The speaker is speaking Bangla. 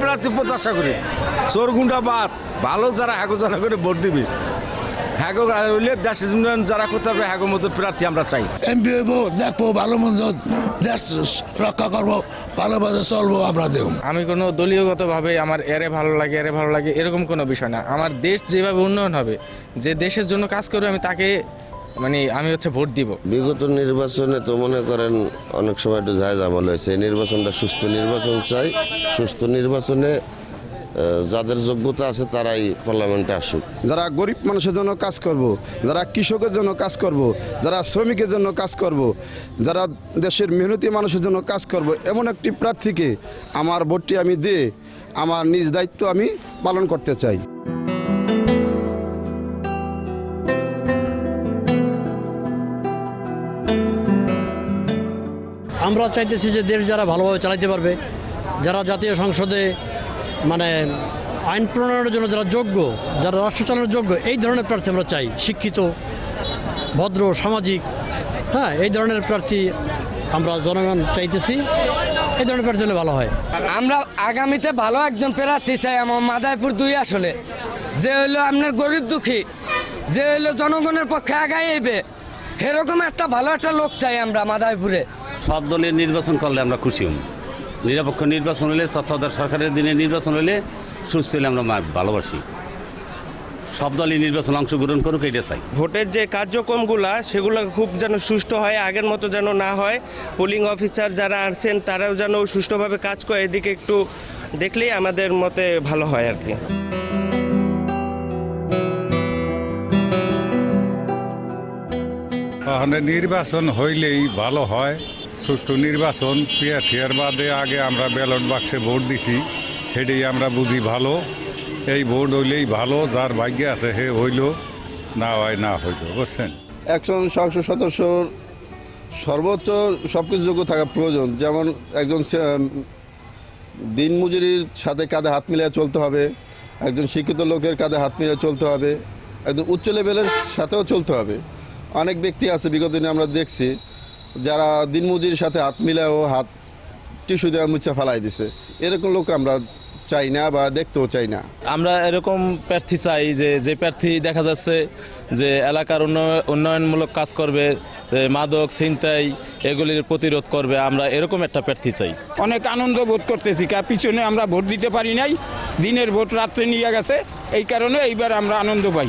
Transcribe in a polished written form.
প্রার্থী প্রত্যাশা করি। চোর গুন্ডা বাদ ভালো যারা হ্যাগো জানা করে ভোট দিবি, হ্যাগো হইলে দেশ উন্নয়ন যারা করতে হবে হ্যাগো মতো প্রার্থী আমরা চাই। এমপি হইব, দেখবো ভালো মন্দ, দেশ রক্ষা করবো, ভালোভাবে চলবো আমরা দেব। আমি কোনো দলীয়গতভাবে আমার এরে ভালো লাগে এরকম কোনো বিষয় না। আমার দেশ যেভাবে উন্নয়ন হবে, যে দেশের জন্য কাজ করবে আমি তাকে আমি ভোট দিব। বিগত নির্বাচনে তো মনে করেন অনেক সময় একটু ঝামেলা হয়েছে। এই নির্বাচনটা সুস্থ নির্বাচন চাই। সুস্থ নির্বাচনে যাদের যোগ্যতা আছে তারাই পার্লামেন্টে আসুক। যারা গরিব মানুষের জন্য কাজ করব, যারা কৃষকের জন্য কাজ করব, যারা শ্রমিকের জন্য কাজ করব, যারা দেশের মেহনতি মানুষের জন্য কাজ করব, এমন একটি প্রার্থীকে আমার ভোটটি আমি দিয়ে আমার নিজ দায়িত্ব আমি পালন করতে চাই। আমরা চাইতেছি যে দেশ যারা ভালোভাবে চালাতে পারবে, যারা জাতীয় সংসদে আইন প্রণয়নের জন্য যারা যোগ্য, যারা রাষ্ট্র চালানোর যোগ্য, এই ধরনের প্রার্থী আমরা চাই। শিক্ষিত, ভদ্র, সামাজিক, এই ধরনের প্রার্থী আমরা জনগণ চাইতেছি। এই ধরনের প্রার্থী হলে ভালো হয়। আমরা আগামীতে ভালো একজন প্রার্থী চাই আমার মাদারীপুর 2 আসলে, যে হইলো আপনার গরিব দুঃখী, যে হইলো জনগণের পক্ষে আগাইবে, এরকম একটা ভালো একটা লোক চাই আমরা মাদারীপুরে। সব দলের নির্বাচন করলে আমরা খুশি হই। নিরপেক্ষ নির্বাচন হলে, তত্ত্বাবধায়ক সরকারের দিনে নির্বাচন হলে, সুস্থ হলে আমরা ভালোবাসি। সব দলই নির্বাচন অংশগ্রহণ করুক, এটা চাই। ভোটের যে কার্যক্রমগুলো সেগুলো খুব যেন সুষ্ঠু হয়, আগের মতো যেন না হয়। পোলিং অফিসার যারা আসছেন তারাও যেন সুষ্ঠুভাবে কাজ করে, এদিকে একটু দেখলেই আমাদের মতে ভালো হয় আর কি। নির্বাচন হইলেই ভালো হয়। সুষ্ঠু নির্বাচন, পিয়ার বাদে আগে আমরা ব্যালট বাক্সে ভোট দিছি, সেটাই আমরা বুঝি ভালো। এই ভোট হইলেই ভালো, যার ভাগ্যে আছে হে হইল, না হয় না হইল, বুঝছেন। একজন সংসদ সদস্যর সর্বোচ্চ সব কিছু যোগ্য থাকা প্রয়োজন। যেমন একজন দিনমজুরির সাথে কাঁধে হাত মিলিয়ে চলতে হবে, একজন শিক্ষিত লোকের কাঁধে হাত মিলিয়ে চলতে হবে, একজন উচ্চ লেভেলের সাথেও চলতে হবে। অনেক ব্যক্তি আছে বিগত দিনে আমরা দেখছি যারা দিনমজুরির সাথে হাত মিলায়ও হাত টিস্যু দেওয়া মুছা ফেলাই দিছে। এরকম লোক আমরা চাই না বা দেখতেও চাই না। আমরা এরকম প্রার্থী চাই যে প্রার্থী দেখা যাচ্ছে যে এলাকার উন্নয়নমূলক কাজ করবে, মাদক ছিনতাই এগুলির প্রতিরোধ করবে। আমরা এরকম একটা প্রার্থী চাই। অনেক আনন্দ বোধ করতেছি, পিছনে আমরা ভোট দিতে পারি নাই, দিনের ভোট রাত্রে নিয়ে গেছে, এই কারণে এইবার আমরা আনন্দ পাই।